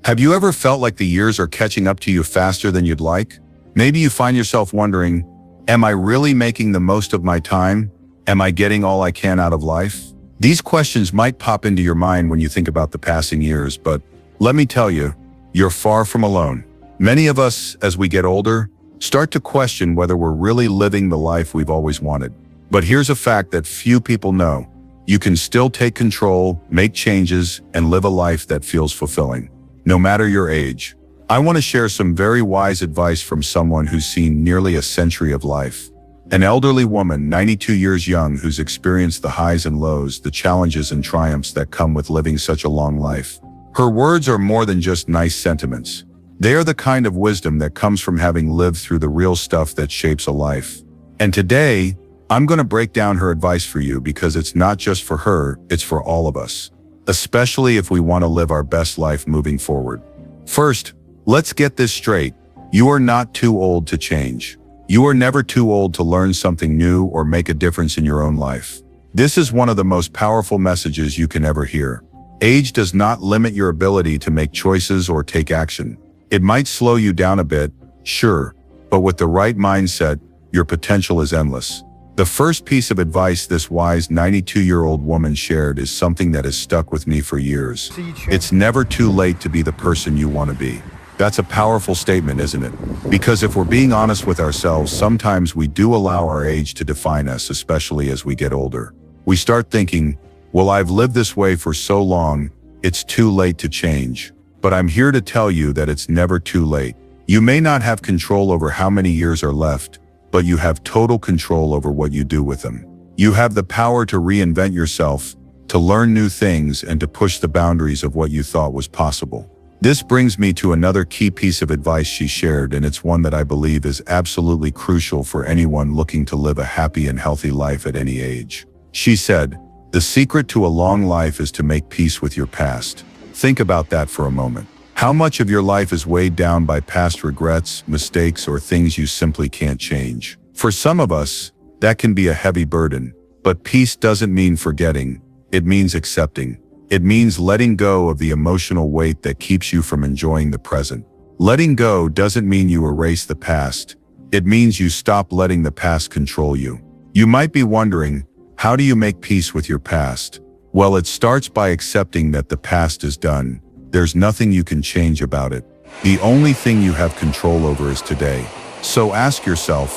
Have you ever felt like the years are catching up to you faster than you'd like? Maybe you find yourself wondering, am I really making the most of my time? Am I getting all I can out of life? These questions might pop into your mind when you think about the passing years, but let me tell you, you're far from alone. Many of us, as we get older, start to question whether we're really living the life we've always wanted. But here's a fact that few people know. You can still take control, make changes, and live a life that feels fulfilling, no matter your age. I want to share some very wise advice from someone who's seen nearly a century of life. An elderly woman, 92 years young, who's experienced the highs and lows, the challenges and triumphs that come with living such a long life. Her words are more than just nice sentiments. They are the kind of wisdom that comes from having lived through the real stuff that shapes a life. And today, I'm going to break down her advice for you because it's not just for her, it's for all of us, especially if we want to live our best life moving forward. First, let's get this straight. You are not too old to change. You are never too old to learn something new or make a difference in your own life. This is one of the most powerful messages you can ever hear. Age does not limit your ability to make choices or take action. It might slow you down a bit, sure, but with the right mindset, your potential is endless. The first piece of advice this wise 92-year-old woman shared is something that has stuck with me for years. It's never too late to be the person you want to be. That's a powerful statement, isn't it? Because if we're being honest with ourselves, sometimes we do allow our age to define us, especially as we get older. We start thinking, well, I've lived this way for so long, it's too late to change. But I'm here to tell you that it's never too late. You may not have control over how many years are left, but you have total control over what you do with them. You have the power to reinvent yourself, to learn new things, and to push the boundaries of what you thought was possible. This brings me to another key piece of advice she shared, and it's one that I believe is absolutely crucial for anyone looking to live a happy and healthy life at any age. She said, "The secret to a long life is to make peace with your past." Think about that for a moment. How much of your life is weighed down by past regrets, mistakes, or things you simply can't change? For some of us, that can be a heavy burden. But peace doesn't mean forgetting. It means accepting. It means letting go of the emotional weight that keeps you from enjoying the present. Letting go doesn't mean you erase the past. It means you stop letting the past control you. You might be wondering, how do you make peace with your past? Well, it starts by accepting that the past is done. There's nothing you can change about it. The only thing you have control over is today. So ask yourself,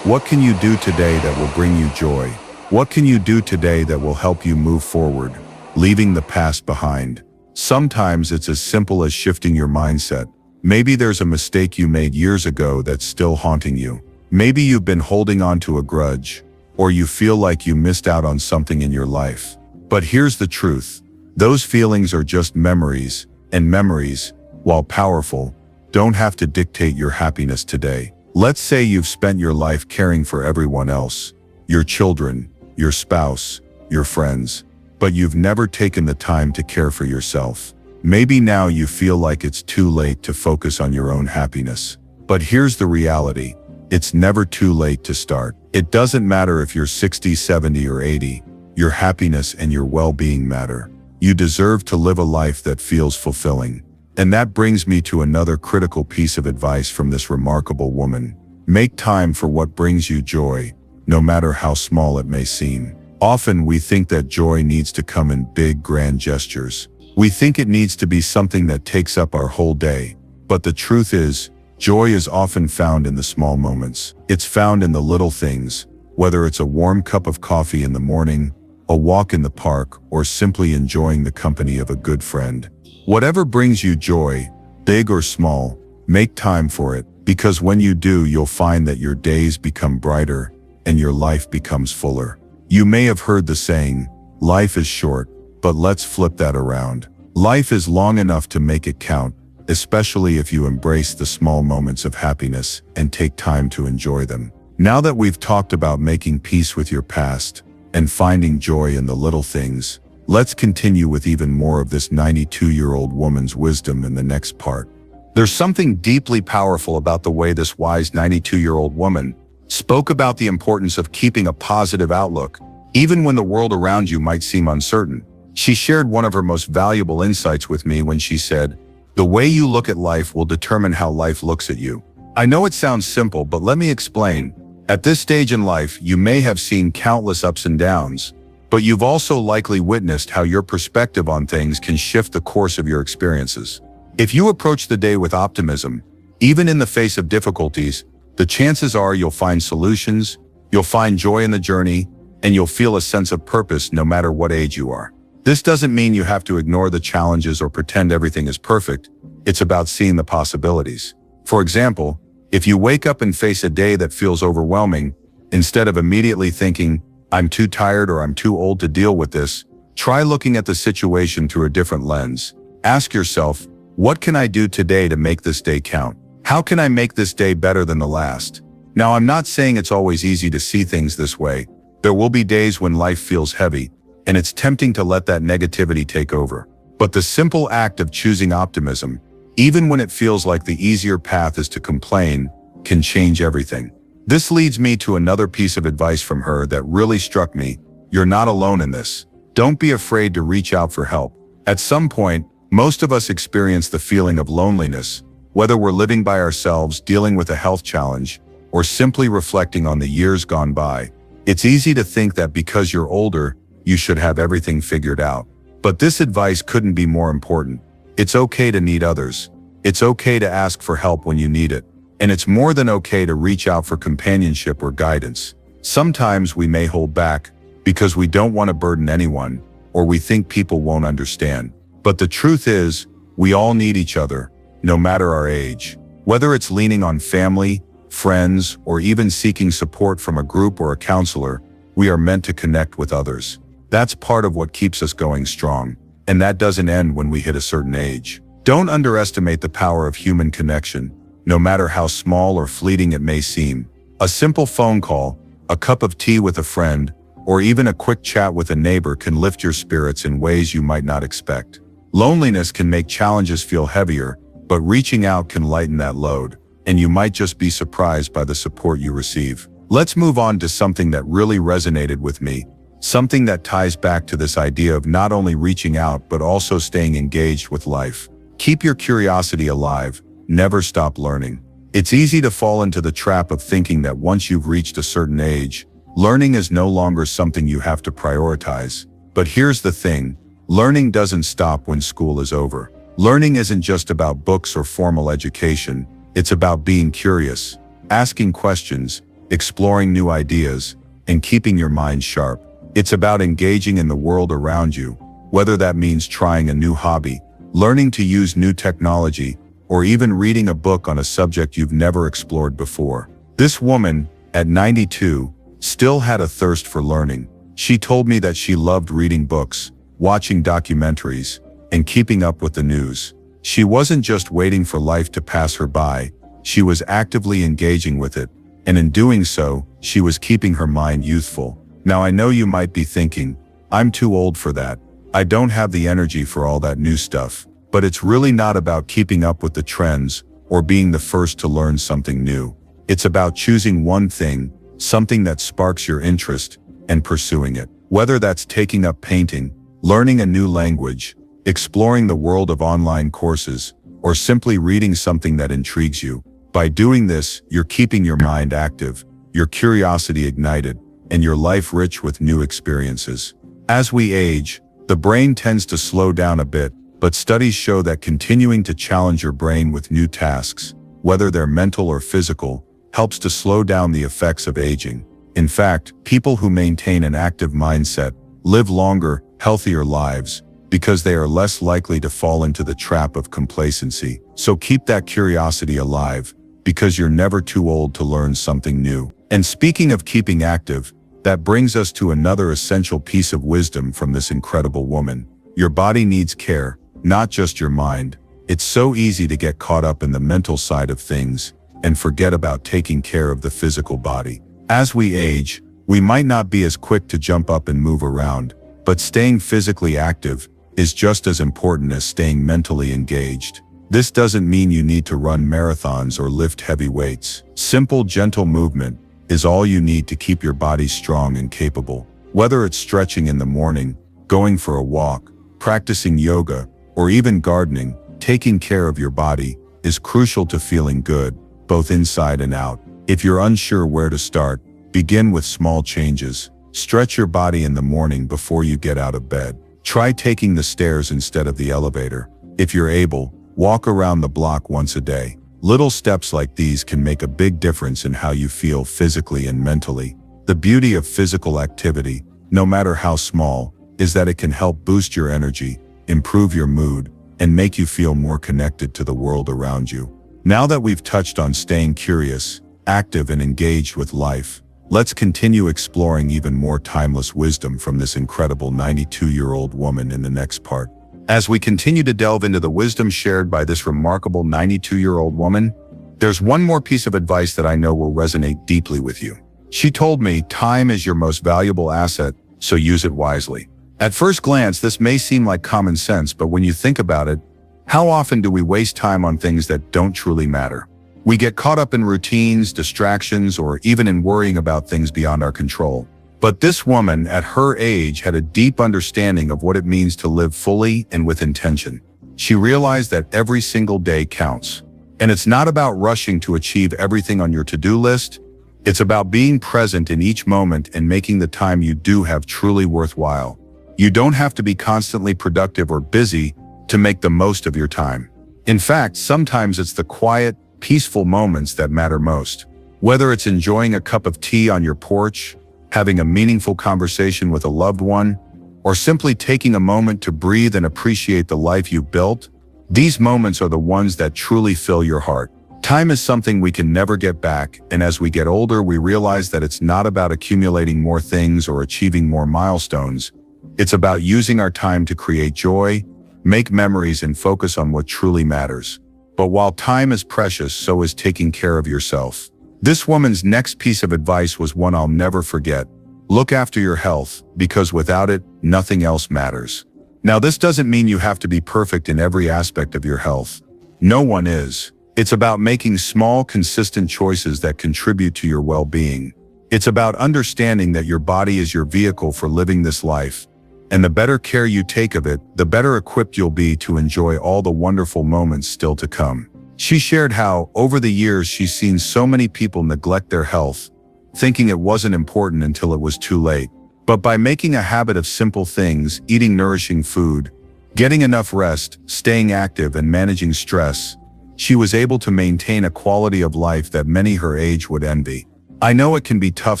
what can you do today that will bring you joy? What can you do today that will help you move forward, leaving the past behind? Sometimes it's as simple as shifting your mindset. Maybe there's a mistake you made years ago that's still haunting you. Maybe you've been holding on to a grudge, or you feel like you missed out on something in your life. But here's the truth. Those feelings are just memories, and memories, while powerful, don't have to dictate your happiness today. Let's say you've spent your life caring for everyone else, your children, your spouse, your friends, but you've never taken the time to care for yourself. Maybe now you feel like it's too late to focus on your own happiness. But here's the reality. It's never too late to start. It doesn't matter if you're 60, 70, or 80. Your happiness and your well-being matter. You deserve to live a life that feels fulfilling. And that brings me to another critical piece of advice from this remarkable woman. Make time for what brings you joy, no matter how small it may seem. Often we think that joy needs to come in big, grand gestures. We think it needs to be something that takes up our whole day. But the truth is, joy is often found in the small moments. It's found in the little things, whether it's a warm cup of coffee in the morning, a walk in the park, or simply enjoying the company of a good friend. Whatever brings you joy, big or small, make time for it, because when you do, you'll find that your days become brighter and your life becomes fuller. You may have heard the saying, life is short, but let's flip that around. Life is long enough to make it count, especially if you embrace the small moments of happiness and take time to enjoy them. Now that we've talked about making peace with your past and finding joy in the little things, let's continue with even more of this 92-year-old woman's wisdom in the next part. There's something deeply powerful about the way this wise 92-year-old woman spoke about the importance of keeping a positive outlook, even when the world around you might seem uncertain. She shared one of her most valuable insights with me when she said, The way you look at life will determine how life looks at you. I know it sounds simple, but let me explain. At this stage in life, you may have seen countless ups and downs, but you've also likely witnessed how your perspective on things can shift the course of your experiences. If you approach the day with optimism, even in the face of difficulties, the chances are you'll find solutions, you'll find joy in the journey, and you'll feel a sense of purpose no matter what age you are. This doesn't mean you have to ignore the challenges or pretend everything is perfect. It's about seeing the possibilities. For example, if you wake up and face a day that feels overwhelming, instead of immediately thinking, "I'm too tired" or "I'm too old to deal with this," try looking at the situation through a different lens. Ask yourself, what can I do today to make this day count? How can I make this day better than the last? Now, I'm not saying it's always easy to see things this way. There will be days when life feels heavy, and it's tempting to let that negativity take over. But the simple act of choosing optimism, even when it feels like the easier path is to complain, can change everything. This leads me to another piece of advice from her that really struck me. You're not alone in this. Don't be afraid to reach out for help. At some point, most of us experience the feeling of loneliness, whether we're living by ourselves, dealing with a health challenge, or simply reflecting on the years gone by. It's easy to think that because you're older, you should have everything figured out. But this advice couldn't be more important. It's okay to need others. It's okay to ask for help when you need it. And it's more than okay to reach out for companionship or guidance. Sometimes we may hold back because we don't want to burden anyone, or we think people won't understand. But the truth is, we all need each other, no matter our age. Whether it's leaning on family, friends, or even seeking support from a group or a counselor, we are meant to connect with others. That's part of what keeps us going strong, and that doesn't end when we hit a certain age. Don't underestimate the power of human connection, no matter how small or fleeting it may seem. A simple phone call, a cup of tea with a friend, or even a quick chat with a neighbor can lift your spirits in ways you might not expect. Loneliness can make challenges feel heavier, but reaching out can lighten that load, and you might just be surprised by the support you receive. Let's move on to something that really resonated with me, something that ties back to this idea of not only reaching out but also staying engaged with life. Keep your curiosity alive, never stop learning. It's easy to fall into the trap of thinking that once you've reached a certain age, learning is no longer something you have to prioritize. But here's the thing, learning doesn't stop when school is over. Learning isn't just about books or formal education, it's about being curious, asking questions, exploring new ideas, and keeping your mind sharp. It's about engaging in the world around you, whether that means trying a new hobby, learning to use new technology, or even reading a book on a subject you've never explored before. This woman, at 92, still had a thirst for learning. She told me that she loved reading books, watching documentaries, and keeping up with the news. She wasn't just waiting for life to pass her by, she was actively engaging with it, and in doing so, she was keeping her mind youthful. Now I know you might be thinking, I'm too old for that. I don't have the energy for all that new stuff. But it's really not about keeping up with the trends or being the first to learn something new. It's about choosing one thing, something that sparks your interest, and pursuing it. Whether that's taking up painting, learning a new language, exploring the world of online courses, or simply reading something that intrigues you. By doing this, you're keeping your mind active, your curiosity ignited, and your life rich with new experiences. As we age, the brain tends to slow down a bit, but studies show that continuing to challenge your brain with new tasks, whether they're mental or physical, helps to slow down the effects of aging. In fact, people who maintain an active mindset live longer, healthier lives because they are less likely to fall into the trap of complacency. So keep that curiosity alive, because you're never too old to learn something new. And speaking of keeping active, that brings us to another essential piece of wisdom from this incredible woman. Your body needs care, not just your mind. It's so easy to get caught up in the mental side of things and forget about taking care of the physical body. As we age, we might not be as quick to jump up and move around, but staying physically active is just as important as staying mentally engaged. This doesn't mean you need to run marathons or lift heavy weights. Simple, gentle movement is all you need to keep your body strong and capable. Whether it's stretching in the morning, going for a walk, practicing yoga, or even gardening, taking care of your body is crucial to feeling good, both inside and out. If you're unsure where to start, begin with small changes. Stretch your body in the morning before you get out of bed. Try taking the stairs instead of the elevator. If you're able, walk around the block once a day. Little steps like these can make a big difference in how you feel physically and mentally. The beauty of physical activity, no matter how small, is that it can help boost your energy, improve your mood, and make you feel more connected to the world around you. Now that we've touched on staying curious, active, and engaged with life, let's continue exploring even more timeless wisdom from this incredible 92-year-old woman in the next part. As we continue to delve into the wisdom shared by this remarkable 92-year-old woman, there's one more piece of advice that I know will resonate deeply with you. She told me, time is your most valuable asset, so use it wisely. At first glance, this may seem like common sense, but when you think about it, how often do we waste time on things that don't truly matter? We get caught up in routines, distractions, or even in worrying about things beyond our control. But this woman, at her age, had a deep understanding of what it means to live fully and with intention. She realized that every single day counts. And it's not about rushing to achieve everything on your to-do list. It's about being present in each moment and making the time you do have truly worthwhile. You don't have to be constantly productive or busy to make the most of your time. In fact, sometimes it's the quiet, peaceful moments that matter most. Whether it's enjoying a cup of tea on your porch, having a meaningful conversation with a loved one, or simply taking a moment to breathe and appreciate the life you've built, these moments are the ones that truly fill your heart. Time is something we can never get back, and as we get older, we realize that it's not about accumulating more things or achieving more milestones. It's about using our time to create joy, make memories, and focus on what truly matters. But while time is precious, so is taking care of yourself. This woman's next piece of advice was one I'll never forget. Look after your health, because without it, nothing else matters. Now, this doesn't mean you have to be perfect in every aspect of your health. No one is. It's about making small, consistent choices that contribute to your well-being. It's about understanding that your body is your vehicle for living this life. And the better care you take of it, the better equipped you'll be to enjoy all the wonderful moments still to come. She shared how, over the years, she's seen so many people neglect their health, thinking it wasn't important until it was too late. But by making a habit of simple things, eating nourishing food, getting enough rest, staying active, and managing stress, she was able to maintain a quality of life that many her age would envy. I know it can be tough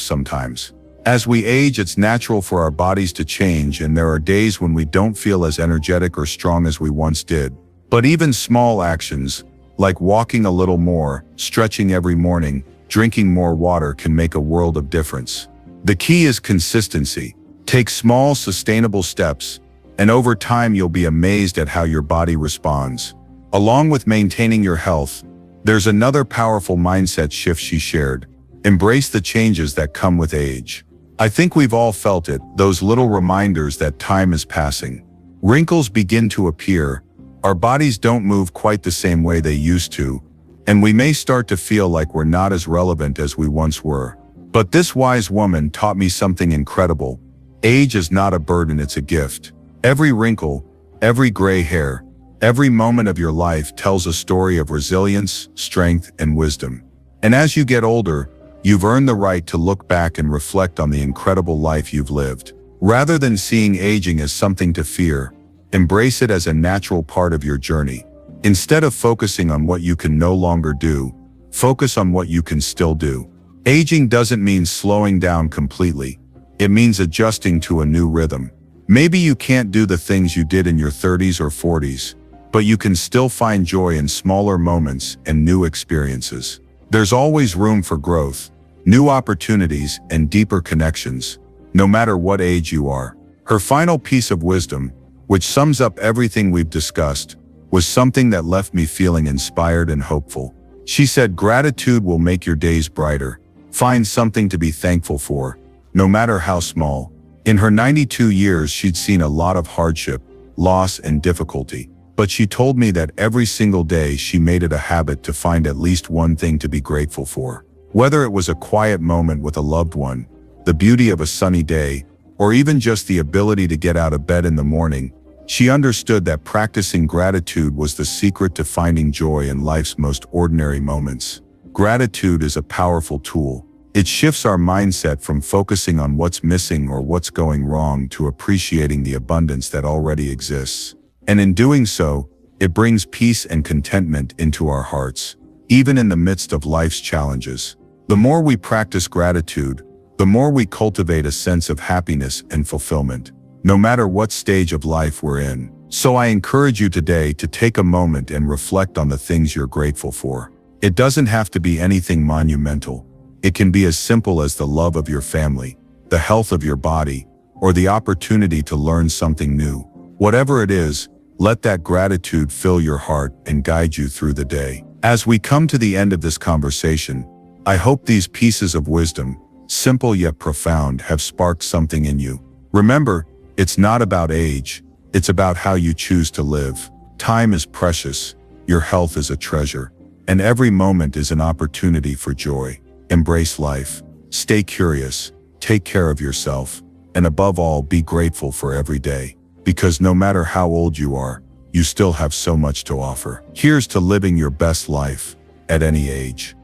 sometimes. As we age, it's natural for our bodies to change, and there are days when we don't feel as energetic or strong as we once did. But even small actions, like walking a little more, stretching every morning, drinking more water, can make a world of difference. The key is consistency. Take small, sustainable steps, and over time you'll be amazed at how your body responds. Along with maintaining your health, there's another powerful mindset shift she shared. Embrace the changes that come with age. I think we've all felt it, those little reminders that time is passing. Wrinkles begin to appear, our bodies don't move quite the same way they used to, and we may start to feel like we're not as relevant as we once were. But this wise woman taught me something incredible. Age is not a burden, it's a gift. Every wrinkle, every gray hair, every moment of your life tells a story of resilience, strength, and wisdom. And as you get older, you've earned the right to look back and reflect on the incredible life you've lived. Rather than seeing aging as something to fear, embrace it as a natural part of your journey. Instead of focusing on what you can no longer do, focus on what you can still do. Aging doesn't mean slowing down completely. It means adjusting to a new rhythm. Maybe you can't do the things you did in your 30s or 40s, but you can still find joy in smaller moments and new experiences. There's always room for growth, new opportunities, and deeper connections, no matter what age you are. Her final piece of wisdom, which sums up everything we've discussed, was something that left me feeling inspired and hopeful. She said, gratitude will make your days brighter. Find something to be thankful for, no matter how small. In her 92 years, she'd seen a lot of hardship, loss, and difficulty. But she told me that every single day she made it a habit to find at least one thing to be grateful for. Whether it was a quiet moment with a loved one, the beauty of a sunny day, or even just the ability to get out of bed in the morning, She understood that practicing gratitude was the secret to finding joy in life's most ordinary moments. Gratitude is a powerful tool. It shifts our mindset from focusing on what's missing or what's going wrong to appreciating the abundance that already exists. And in doing so, it brings peace and contentment into our hearts, even in the midst of life's challenges. The more we practice gratitude, the more we cultivate a sense of happiness and fulfillment, no matter what stage of life we're in. So I encourage you today to take a moment and reflect on the things you're grateful for. It doesn't have to be anything monumental. It can be as simple as the love of your family, the health of your body, or the opportunity to learn something new. Whatever it is, let that gratitude fill your heart and guide you through the day. As we come to the end of this conversation, I hope these pieces of wisdom, simple yet profound, have sparked something in you. Remember, it's not about age, it's about how you choose to live. Time is precious, your health is a treasure, and every moment is an opportunity for joy. Embrace life, stay curious, take care of yourself, and above all, be grateful for every day. Because no matter how old you are, you still have so much to offer. Here's to living your best life at any age.